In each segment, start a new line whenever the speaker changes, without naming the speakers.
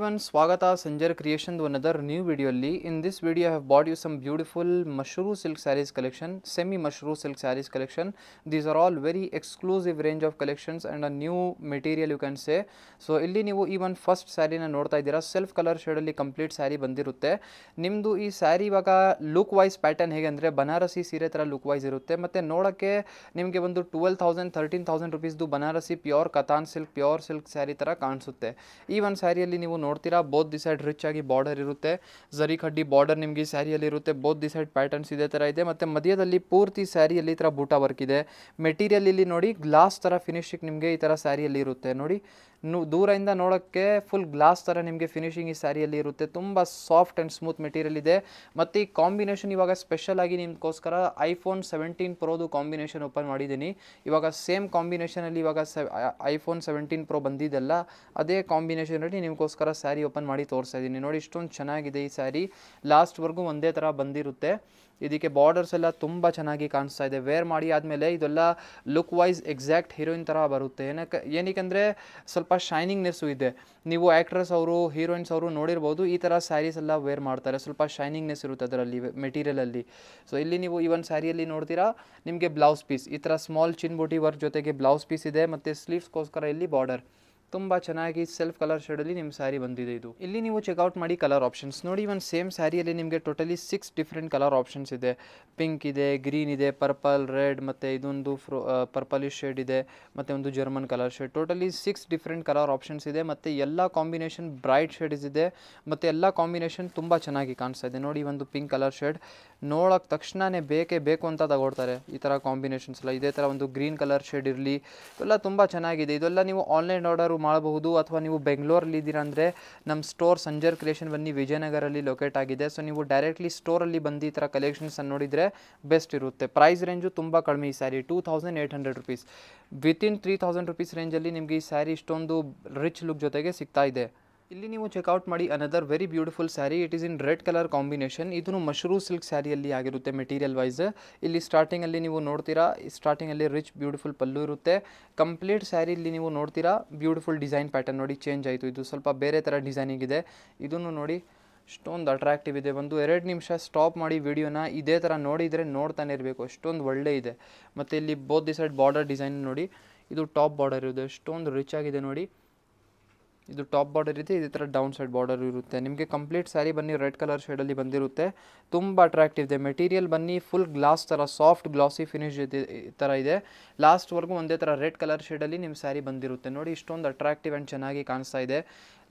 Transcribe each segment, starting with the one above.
everyone, Swagata Sanjar Creation to another new video. In this video I have bought you some beautiful mushroom silk sarees collection, semi mushroom silk sarees collection. These are all very exclusive range of collections and a new material you can say. So ಇಲ್ಲಿ ನೀವು even first saree ನ ನೋಡ್ತಾ ಇದ್ದೀರಾ, self color shade ಅಲ್ಲಿ complete saree ಬಂದಿರುತ್ತೆ. ನಿಮ್ಮದು ಈ saree ಇವಾಗ ಲುಕ್ ವೈಸ್ ಪ್ಯಾಟರ್ನ್ ಹೇಗೆ ಅಂದರೆ ಬನಾರಸಿ ಸೀರೆ ಥರ ಲುಕ್ ವೈಸ್ ಇರುತ್ತೆ ಮತ್ತು ನೋಡೋಕ್ಕೆ ನಿಮಗೆ ಒಂದು 12,000 13,000 ರುಪೀಸ್ದು Banarasi pure katan silk pure silk sari ಥರ ಕಾಣಿಸುತ್ತೆ. ಈ ಒಂದು ಸ್ಯಾರಿಯಲ್ಲಿ ನೀವು ನೋಡ್ತೀರಾ ಬೋತ್ ದಿ ಸೈಡ್ ರಿಚ್ ಆಗಿ ಬಾರ್ಡರ್ ಇರುತ್ತೆ, ಜರಿ ಕಡ್ಡಿ ಬಾರ್ಡರ್ ನಿಮಗೆ ಈ ಸ್ಯಾರಿಯಲ್ಲಿ ಇರುತ್ತೆ. ಬೋತ್ ದಿ ಸೈಡ್ ಪ್ಯಾಟರ್ನ್ಸ್ ಇದೇ ಥರ ಇದೆ ಮತ್ತು ಮಧ್ಯದಲ್ಲಿ ಪೂರ್ತಿ ಸ್ಯಾರಿಯಲ್ಲಿ ಈ ಥರ ಬೂಟಾ ವರ್ಕ್ ಇದೆ. ಮೆಟೀರಿಯಲ್ ಇಲ್ಲಿ ನೋಡಿ ಗ್ಲಾಸ್ ಥರ ಫಿನಿಶಿಂಗ್ ನಿಮಗೆ ಈ ಥರ ಸ್ಯಾರಿಯಲ್ಲಿ ಇರುತ್ತೆ. ನೋಡಿ ದೂರದಿಂದ ನೋಡೋಕ್ಕೆ ಫುಲ್ ಗ್ಲಾಸ್ ಥರ ನಿಮಗೆ ಫಿನಿಶಿಂಗ್ ಈ ಸ್ಯಾರಿಯಲ್ಲಿ ಇರುತ್ತೆ. ತುಂಬ ಸಾಫ್ಟ್ ಆ್ಯಂಡ್ ಸ್ಮೂತ್ ಮೆಟೀರಿಯಲ್ ಇದೆ ಮತ್ತು ಈ ಕಾಂಬಿನೇಷನ್ ಇವಾಗ ಸ್ಪೆಷಲ್ ಆಗಿ ನಿಮಗೋಸ್ಕರ ಐಫೋನ್ 17 ಪ್ರೋದು ಕಾಂಬಿನೇಷನ್ ಓಪನ್ ಮಾಡಿದ್ದೀನಿ. ಇವಾಗ ಸೇಮ್ ಕಾಂಬಿನೇಷನಲ್ಲಿ ಇವಾಗ ಐಫೋನ್ 17 ಪ್ರೋ ಬಂದಿದ್ದೆಲ್ಲ ಅದೇ ಕಾಂಬಿನೇಷನಲ್ಲಿ ನಿಮಗೋಸ್ಕರ ಸ್ಯಾರಿ ಓಪನ್ ಮಾಡಿ ತೋರಿಸ್ತಾ ಇದ್ದೀನಿ. ನೋಡಿ ಇಷ್ಟೊಂದು ಚೆನ್ನಾಗಿದೆ ಈ ಸ್ಯಾರಿ, ಲಾಸ್ಟ್ವರೆಗೂ ಒಂದೇ ಥರ ಬಂದಿರುತ್ತೆ. ಇದಕ್ಕೆ ಬಾರ್ಡರ್ಸ್ ಎಲ್ಲ ತುಂಬ ಚೆನ್ನಾಗಿ ಕಾಣಿಸ್ತಾ ಇದೆ. ವೇರ್ ಮಾಡಿ ಆದಮೇಲೆ ಇದೆಲ್ಲ ಲುಕ್ ವೈಸ್ ಎಕ್ಸಾಕ್ಟ್ ಹೀರೋಯಿನ್ ಥರ ಬರುತ್ತೆ. ಏನಕ್ಕೆ ಸ್ವಲ್ಪ ಶೈನಿಂಗ್ನೆಸ್ಸು ಇದೆ. ನೀವು ಆ್ಯಕ್ಟ್ರೆಸ್ ಅವರು ಹೀರೋಯಿನ್ಸ್ ಅವರು ನೋಡಿರ್ಬೋದು, ಈ ಥರ ಸ್ಯಾರೀಸ್ ಎಲ್ಲ ವೇರ್ ಮಾಡ್ತಾರೆ, ಸ್ವಲ್ಪ ಶೈನಿಂಗ್ನೆಸ್ ಇರುತ್ತೆ ಅದರಲ್ಲಿ ಮೆಟೀರಿಯಲಲ್ಲಿ. ಸೊ ಇಲ್ಲಿ ನೀವು ಈ ಒಂದು ಸ್ಯಾರಿಯಲ್ಲಿ ನೋಡ್ತೀರಾ ನಿಮಗೆ ಬ್ಲೌಸ್ ಪೀಸ್ ಈ ಥರ ಸ್ಮಾಲ್ ಚಿನ್ ಬೂಟಿ ವರ್ಕ್ ಜೊತೆಗೆ ಬ್ಲೌಸ್ ಪೀಸ್ ಇದೆ ಮತ್ತು ಸ್ಲೀವ್ಸ್ಗೋಸ್ಕರ ಇಲ್ಲಿ ಬಾರ್ಡರ್ ತುಂಬ ಚೆನ್ನಾಗಿ ಸೆಲ್ಫ್ ಕಲರ್ ಶೇಡಲ್ಲಿ ನಿಮ್ಮ ಸ್ಯಾರಿ ಬಂದಿದೆ. ಇದು ಇಲ್ಲಿ ನೀವು ಚೆಕ್ಔಟ್ ಮಾಡಿ ಕಲರ್ ಆಪ್ಷನ್ಸ್ ನೋಡಿ. ಒಂದು ಸೇಮ್ ಸ್ಯಾರಿಯಲ್ಲಿ ನಿಮಗೆ ಟೋಟಲಿ 6 ಡಿಫ್ರೆಂಟ್ ಕಲರ್ ಆಪ್ಷನ್ಸ್ ಇದೆ. ಪಿಂಕ್ ಇದೆ, ಗ್ರೀನ್ ಇದೆ, ಪರ್ಪಲ್, ರೆಡ್ ಮತ್ತು ಇದೊಂದು ಪರ್ಪಲಿಶ್ ಶೇಡ್ ಇದೆ ಮತ್ತು ಒಂದು German colour shade. Totally 6 different colour options ಇದೆ ಮತ್ತು ಎಲ್ಲ ಕಾಂಬಿನೇಷನ್ ಬ್ರೈಟ್ ಶೇಡ್ಸ್ ಇದೆ ಮತ್ತು ಎಲ್ಲ ಕಾಂಬಿನೇಷನ್ ತುಂಬ ಚೆನ್ನಾಗಿ ಕಾಣಿಸ್ತಾ ಇದೆ. ನೋಡಿ ಒಂದು ಪಿಂಕ್ ಕಲರ್ ಶೇಡ್ ನೋಡೋಕ್ಕೆ ತಕ್ಷಣವೇ ಬೇಕೇ ಬೇಕು ಅಂತ ತಗೊಳ್ತಾರೆ. ಈ ಥರ ಕಾಂಬಿನೇಷನ್ಸ್ ಎಲ್ಲ ಇದೇ ಥರ ಒಂದು ಗ್ರೀನ್ ಕಲರ್ ಶೇಡ್ ಇರಲಿ, ಇದೆಲ್ಲ ತುಂಬ ಚೆನ್ನಾಗಿದೆ. ಇದೆಲ್ಲ ನೀವು ಆನ್ಲೈನ್ ಆರ್ಡರು ಮಾಡಬಹುದು ಅಥವಾ ನೀವು ಬೆಂಗಳೂರಲ್ಲಿ ಇದ್ದೀರಾ ಅಂದರೆ ನಮ್ಮ ಸ್ಟೋರ್ ಸಂಜರ್ ಕ್ರಿಯೇಷನ್ ಬನ್ನಿ ವಿಜಯನಗರಲ್ಲಿ ಲೊಕೇಟ್ ಆಗಿದೆ. ಸೊ ನೀವು ಡೈರೆಕ್ಟ್ಲಿ ಸ್ಟೋರಲ್ಲಿ ಬಂದು ಈ ಥರ ಕಲೆಕ್ಷನ್ಸನ್ನು ನೋಡಿದರೆ ಬೆಸ್ಟ್ ಇರುತ್ತೆ. ಪ್ರೈಸ್ ರೇಂಜು ತುಂಬ ಕಡಿಮೆ. ಈ ಸ್ಯಾರಿ 2800 ರುಪೀಸ್, ವಿತಿನ್ 3000 ರುಪೀಸ್ ರೇಂಜಲ್ಲಿ ನಿಮಗೆ ಈ ಸ್ಯಾರಿ ಇಷ್ಟೊಂದು ರಿಚ್ ಲುಕ್ ಜೊತೆಗೆ ಸಿಗ್ತಾ ಇದೆ. ಇಲ್ಲಿ ನೀವು ಚೆಕ್ಔಟ್ ಮಾಡಿ another very beautiful sari. It is in red colour combination. ಇದನ್ನು ಮಶ್ರೂಮ್ ಸಿಲ್ಕ್ ಸ್ಯಾರಿಯಲ್ಲಿ ಆಗಿರುತ್ತೆ ಮೆಟೀರಿಯಲ್ ವೈಸ್. ಇಲ್ಲಿ ಸ್ಟಾರ್ಟಿಂಗಲ್ಲಿ ನೀವು ನೋಡ್ತೀರಾ, ಸ್ಟಾರ್ಟಿಂಗಲ್ಲಿ ರಿಚ್ ಬ್ಯೂಟಿಫುಲ್ ಪಲ್ಲು ಇರುತ್ತೆ. ಕಂಪ್ಲೀಟ್ ಸ್ಯಾರಿಯಲ್ಲಿ ನೀವು ನೋಡ್ತೀರಾ ಬ್ಯೂಟಿಫುಲ್ ಡಿಸೈನ್ ಪ್ಯಾಟರ್ನ್ ನೋಡಿ ಚೇಂಜ್ ಆಯಿತು. ಇದು ಸ್ವಲ್ಪ ಬೇರೆ ಥರ ಡಿಸೈನಿಂಗ್ ಇದೆ. ಇದನ್ನು ನೋಡಿ ಅಷ್ಟೊಂದು ಅಟ್ರಾಕ್ಟಿವ್ ಇದೆ. ಒಂದು 2 ನಿಮಿಷ ಸ್ಟಾಪ್ ಮಾಡಿ ವಿಡಿಯೋನ ಇದೇ ಥರ ನೋಡಿದರೆ ನೋಡ್ತಾನೆ ಇರಬೇಕು, ಅಷ್ಟೊಂದು ಒಳ್ಳೆ ಇದೆ. ಮತ್ತು ಇಲ್ಲಿ both the side border design ನೋಡಿ, ಇದು ಟಾಪ್ ಬಾರ್ಡರ್ ಇದೆ, ಅಷ್ಟೊಂದು ರಿಚ್ ಆಗಿದೆ ನೋಡಿ. ಇದು ಟಾಪ್ ಬಾರ್ಡರ್ ಇದೆ, ಇದೇ ಥರ ಡೌನ್ ಸೈಡ್ ಬಾರ್ಡರ್ ಇರುತ್ತೆ. ನಿಮಗೆ ಕಂಪ್ಲೀಟ್ ಸ್ಯಾರಿ ಬನ್ನಿ ರೆಡ್ ಕಲರ್ ಶೇಡಲ್ಲಿ ಬಂದಿರುತ್ತೆ. ತುಂಬ ಅಟ್ರಾಕ್ಟಿವ್ ಇದೆ. ಮೆಟೀರಿಯಲ್ ಬನ್ನಿ ಫುಲ್ ಗ್ಲಾಸ್ ಥರ ಸಾಫ್ಟ್ ಗ್ಲಾಸಿ ಫಿನಿಶ್ ಥರ ಇದೆ. ಲಾಸ್ಟ್ವರೆಗೂ ಒಂದೇ ಥರ ರೆಡ್ ಕಲರ್ ಶೇಡಲ್ಲಿ ನಿಮ್ಮ ಸ್ಯಾರಿ ಬಂದಿರುತ್ತೆ. ನೋಡಿ ಇಷ್ಟೊಂದು ಅಟ್ರಾಕ್ಟಿವ್ ಆ್ಯಂಡ್ ಚೆನ್ನಾಗಿ ಕಾಣಿಸ್ತಾ ಇದೆ.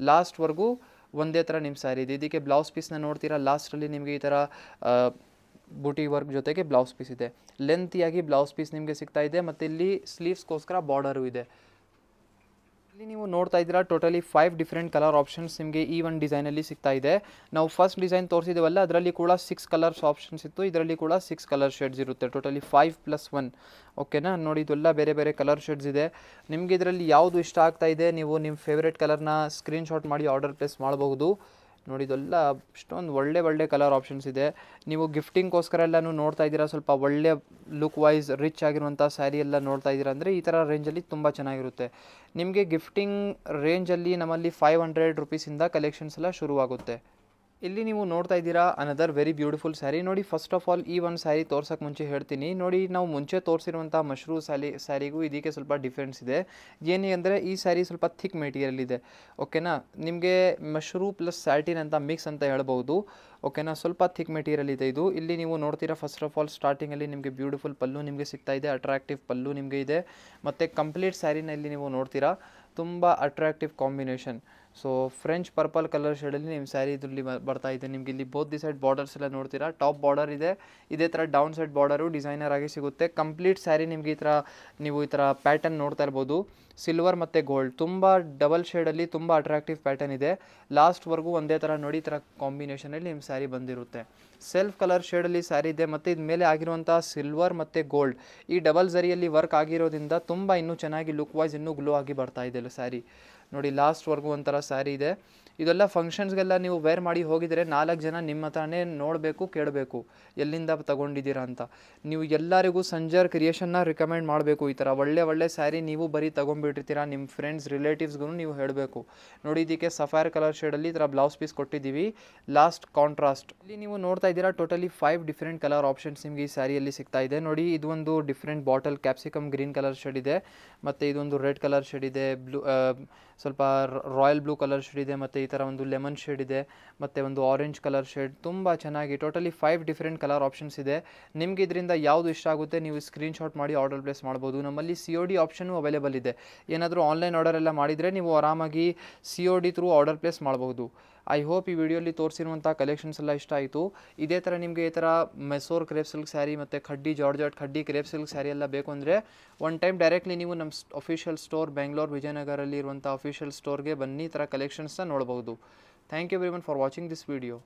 ಲಾಸ್ಟ್ವರೆಗೂ ಒಂದೇ ಥರ ನಿಮ್ಮ ಸ್ಯಾರಿ ಇದೆ. ಇದಕ್ಕೆ ಬ್ಲೌಸ್ ಪೀಸ್ನ ನೋಡ್ತೀರಾ, ಲಾಸ್ಟಲ್ಲಿ ನಿಮಗೆ ಈ ಥರ ಬೂಟಿ ವರ್ಕ್ ಜೊತೆಗೆ ಬ್ಲೌಸ್ ಪೀಸ್ ಇದೆ. ಲೆಂತಿಯಾಗಿ ಬ್ಲೌಸ್ ಪೀಸ್ ನಿಮಗೆ ಸಿಗ್ತಾ ಇದೆ ಮತ್ತು ಇಲ್ಲಿ ಸ್ಲೀವ್ಸ್ಗೋಸ್ಕರ ಬಾರ್ಡರು ಇದೆ. ಇಲ್ಲಿ ನೀವು ನೋಡ್ತಾ ಇದ್ದೀರಾ ಟೋಟಲಿ 5 ಡಿಫ್ರೆಂಟ್ ಕಲರ್ ಆಪ್ಷನ್ಸ್ ನಿಮಗೆ ಈ ಒಂದು ಡಿಸೈನಲ್ಲಿ ಸಿಗ್ತಾ ಇದೆ. ನಾವು ಫಸ್ಟ್ ಡಿಸೈನ್ ತೋರಿಸಿದ್ದೇವಲ್ಲ ಅದರಲ್ಲಿ ಕೂಡ 6 ಕಲರ್ಸ್ ಆಪ್ಷನ್ಸ್ ಇತ್ತು, ಇದರಲ್ಲಿ ಕೂಡ 6 ಕಲರ್ ಶೇಡ್ಸ್ ಇರುತ್ತೆ. ಟೋಟಲಿ 5+1 ಓಕೆನಾ. ನೋಡಿ ಇದೆಲ್ಲ ಬೇರೆ ಬೇರೆ ಕಲರ್ ಶೇಡ್ಸ್ ಇದೆ. ನಿಮಗೆ ಇದರಲ್ಲಿ ಯಾವುದು ಇಷ್ಟ ಆಗ್ತಾ ಇದೆ ನೀವು ನಿಮ್ಮ ಫೇವ್ರೇಟ್ ಕಲರ್ನ ಸ್ಕ್ರೀನ್ಶಾಟ್ ಮಾಡಿ ಆರ್ಡರ್ ಪ್ಲೇಸ್ ಮಾಡಬಹುದು. ನೋಡಿ ಇದೆಲ್ಲ ಇಷ್ಟೊಂದು ಒಳ್ಳೆ ಕಲರ್ ಆಪ್ಷನ್ಸ್ ಇದೆ. ನೀವು ಗಿಫ್ಟಿಂಗ್ಗೋಸ್ಕರ ಎಲ್ಲನೂ ನೋಡ್ತಾ ಇದ್ದೀರಾ, ಸ್ವಲ್ಪ ಒಳ್ಳೆ ಲುಕ್ ವೈಸ್ ರಿಚ್ ಆಗಿರುವಂಥ ಸ್ಯಾರಿ ಎಲ್ಲ ನೋಡ್ತಾ ಇದ್ದೀರಾ ಅಂದರೆ ಈ ಥರ ರೇಂಜಲ್ಲಿ ತುಂಬ ಚೆನ್ನಾಗಿರುತ್ತೆ. ನಿಮಗೆ ಗಿಫ್ಟಿಂಗ್ ರೇಂಜಲ್ಲಿ ನಮ್ಮಲ್ಲಿ 500 ರುಪೀಸಿಂದ ಕಲೆಕ್ಷನ್ಸ್ ಎಲ್ಲ ಶುರುವಾಗುತ್ತೆ. ಇಲ್ಲಿ ನೀವು ನೋಡ್ತಾ ಇದ್ದೀರಾ ಅನದರ್ ವೆರಿ ಬ್ಯೂಟಿಫುಲ್ ಸ್ಯಾರಿ. ನೋಡಿ ಫಸ್ಟ್ ಆಫ್ ಆಲ್ ಈ ಒಂದು ಸ್ಯಾರಿ ತೋರ್ಸೋಕ್ಕೆ ಮುಂಚೆ ಹೇಳ್ತೀನಿ ನೋಡಿ, ನಾವು ಮುಂಚೆ ತೋರಿಸಿರುವಂಥ ಮಶ್ರೂಮ್ ಸ್ಯಾರಿಗೂ ಇದಕ್ಕೆ ಸ್ವಲ್ಪ ಡಿಫ್ರೆನ್ಸ್ ಇದೆ. ಏನೇ ಅಂದರೆ ಈ ಸ್ಯಾರಿ ಸ್ವಲ್ಪ ಥಿಕ್ ಮೆಟೀರಿಯಲ್ ಇದೆ ಓಕೆನಾ. ನಿಮಗೆ ಮಶ್ರೂಮ್ ಪ್ಲಸ್ ಸ್ಯಾಟಿನ್ ಅಂತ ಮಿಕ್ಸ್ ಅಂತ ಹೇಳ್ಬೋದು ಓಕೆನಾ. ಸ್ವಲ್ಪ ಥಿಕ್ ಮೆಟೀರಿಯಲ್ ಇದೆ ಇದು. ಇಲ್ಲಿ ನೀವು ನೋಡ್ತೀರಾ ಫಸ್ಟ್ ಆಫ್ ಆಲ್ ಸ್ಟಾರ್ಟಿಂಗಲ್ಲಿ ನಿಮಗೆ ಬ್ಯೂಟಿಫುಲ್ ಪಲ್ಲು ನಿಮಗೆ ಸಿಗ್ತಾ ಇದೆ, ಅಟ್ರಾಕ್ಟಿವ್ ಪಲ್ಲು ನಿಮಗೆ ಇದೆ ಮತ್ತು ಕಂಪ್ಲೀಟ್ ಸ್ಯಾರಿನಲ್ಲಿ ನೀವು ನೋಡ್ತೀರಾ ತುಂಬ attractive combination. So French purple colour ಶೇಡಲ್ಲಿ ನಿಮ್ಮ ಸ್ಯಾರಿ ಇದರಲ್ಲಿ ಬರ್ತಾ ಇದೆ. ನಿಮಗೆ ಇಲ್ಲಿ ಬೋತ್ ದಿ ಸೈಡ್ ಬಾರ್ಡರ್ಸ್ ಎಲ್ಲ ನೋಡ್ತೀರಾ, ಟಾಪ್ ಬಾರ್ಡರ್ ಇದೆ, ಇದೇ ಥರ ಡೌನ್ ಸೈಡ್ ಬಾರ್ಡರು ಡಿಸೈನರ್ ಆಗಿ ಸಿಗುತ್ತೆ. ಕಂಪ್ಲೀಟ್ ಸ್ಯಾರಿ ನಿಮಗೆ ಈ ಥರ ನೀವು ಈ ಥರ ಪ್ಯಾಟರ್ನ್ ನೋಡ್ತಾ ಇರ್ಬೋದು, ಸಿಲ್ವರ್ ಮತ್ತು ಗೋಲ್ಡ್ ತುಂಬ ಡಬಲ್ ಶೇಡಲ್ಲಿ ತುಂಬ ಅಟ್ರಾಕ್ಟಿವ್ ಪ್ಯಾಟರ್ನ್ ಇದೆ. ಲಾಸ್ಟ್ವರೆಗೂ ಒಂದೇ ಥರ ನೋಡಿ ಈ ಥರ ಕಾಂಬಿನೇಷನಲ್ಲಿ ನಿಮ್ಮ ಸ್ಯಾರಿ ಬಂದಿರುತ್ತೆ. ಸೆಲ್ಫ್ ಕಲರ್ ಶೇಡಲ್ಲಿ ಸ್ಯಾರಿ ಇದೆ ಮತ್ತು ಇದ ಮೇಲೆ ಆಗಿರುವಂಥ ಸಿಲ್ವರ್ ಮತ್ತು ಗೋಲ್ಡ್ ಈ ಡಬಲ್ ಝರಿಯಲ್ಲಿ ವರ್ಕ್ ಆಗಿರೋದ್ರಿಂದ ತುಂಬ ಇನ್ನೂ ಚೆನ್ನಾಗಿ ಲುಕ್ ವೈಸ್ ಇನ್ನೂ ಗ್ಲೋ ಆಗಿ ಬರ್ತಾ ಇದೆ ಸ್ಯಾರಿ. ನೋಡಿ ಲಾಸ್ಟ್ವರೆಗೂ ಒಂಥರ ಸ್ಯಾರಿ ಇದೆ. ಇದೆಲ್ಲ ಫಂಕ್ಷನ್ಸ್ಗೆಲ್ಲ ನೀವು ವೇರ್ ಮಾಡಿ ಹೋಗಿದರೆ 4 ಜನ ನಿಮ್ಮ ಹತ್ರನೇ ನೋಡಬೇಕು, ಕೇಳಬೇಕು ಎಲ್ಲಿಂದ ತಗೊಂಡಿದ್ದೀರಾ ಅಂತ. ನೀವು ಎಲ್ಲರಿಗೂ ಸಂಜರ್ ಕ್ರಿಯೇಷನ್ನ ರಿಕಮೆಂಡ್ ಮಾಡಬೇಕು. ಈ ಥರ ಒಳ್ಳೆ ಸ್ಯಾರಿ ನೀವು ಬರೀ ತೊಗೊಂಡ್ಬಿಟ್ಟಿರ್ತೀರಾ, ನಿಮ್ಮ ಫ್ರೆಂಡ್ಸ್ ರಿಲೇಟಿವ್ಸ್ಗೂ ನೀವು ಹೇಳಬೇಕು. ನೋಡಿ, ಇದಕ್ಕೆ ಸಫೈರ್ ಕಲರ್ ಶೇಡಲ್ಲಿ ಈ ಥರ ಬ್ಲೌಸ್ ಪೀಸ್ ಕೊಟ್ಟಿದ್ದೀವಿ, ಲಾಸ್ಟ್ ಕಾಂಟ್ರಾಸ್ಟ್. ಇಲ್ಲಿ ನೀವು ನೋಡ್ತಾ ಇದ್ದೀರಾ ಟೋಟಲಿ 5 ಡಿಫ್ರೆಂಟ್ ಕಲರ್ ಆಪ್ಷನ್ಸ್ ನಿಮಗೆ ಈ ಸ್ಯಾರಿಯಲ್ಲಿ ಸಿಗ್ತಾ ಇದೆ. ನೋಡಿ, ಇದು ಒಂದು different bottle capsicum green colour shade ಇದೆ, ಮತ್ತು ಇದೊಂದು ರೆಡ್ ಕಲರ್ ಶೇಡ್ ಇದೆ, ಬ್ಲೂ ಸ್ವಲ್ಪ ರಾಯಲ್ ಬ್ಲೂ ಕಲರ್ ಶೇಡ್ ಇದೆ, ಮತ್ತು ಈ ಥರ ಒಂದು ಲೆಮನ್ ಶೇಡ್ ಇದೆ, ಮತ್ತು ಒಂದು ಆರೆಂಜ್ ಕಲರ್ ಶೇಡ್. ತುಂಬ ಚೆನ್ನಾಗಿ ಟೋಟಲಿ 5 ಡಿಫ್ರೆಂಟ್ ಕಲರ್ ಆಪ್ಷನ್ಸ್ ಇದೆ. ನಿಮಗೆ ಇದರಿಂದ ಯಾವುದು ಇಷ್ಟ ಆಗುತ್ತೆ ನೀವು ಸ್ಕ್ರೀನ್ಶಾಟ್ ಮಾಡಿ ಆರ್ಡರ್ ಪ್ಲೇಸ್ ಮಾಡ್ಬೋದು. ನಮ್ಮಲ್ಲಿ COD ಆಪ್ಷನ್ನು ಅವೈಲೇಬಲ್ ಇದೆ. ಏನಾದರೂ ಆನ್ಲೈನ್ ಆರ್ಡರ್ ಎಲ್ಲ ಮಾಡಿದರೆ ನೀವು ಆರಾಮಾಗಿ COD ಥ್ರೂ ಆರ್ಡರ್ ಪ್ಲೇಸ್ ಮಾಡಬಹುದು. ಐ ಹೋಪ್ ಈ ವಿಡಿಯೋಲಿ ತೋರಿಸಿರುವಂಥ ಕಲೆಕ್ಷನ್ಸ್ ಎಲ್ಲ ಇಷ್ಟ ಆಯಿತು. ಇದೇ ಥರ ನಿಮಗೆ ಈ ಥರ ಮೆಸೋರ್ ಕ್ರೇಪ್ ಸಿಲ್ಕ್ ಸ್ಯಾರಿ ಮತ್ತು khaddi georgette khaddi crepe silk sari ಎಲ್ಲ ಬೇಕು ಅಂದರೆ ಒನ್ ಟೈಮ್ ಡೈರೆಕ್ಟ್ಲಿ ನೀವು ನಮ್ಮ ಅಫಿಷಿಯಲ್ ಸ್ಟೋರ್ ಬೆಂಗಳೂರು ವಿಜಯನಗರಲ್ಲಿ ಇರುವಂಥ ಅಫಿಷಿಯಲ್ ಸ್ಟೋರ್ಗೆ ಬನ್ನಿ, ಈ ಥರ ಕಲೆಕ್ಷನ್ಸ್ನ ನೋಡ್ಬೋದು. Thank you everyone for watching this video.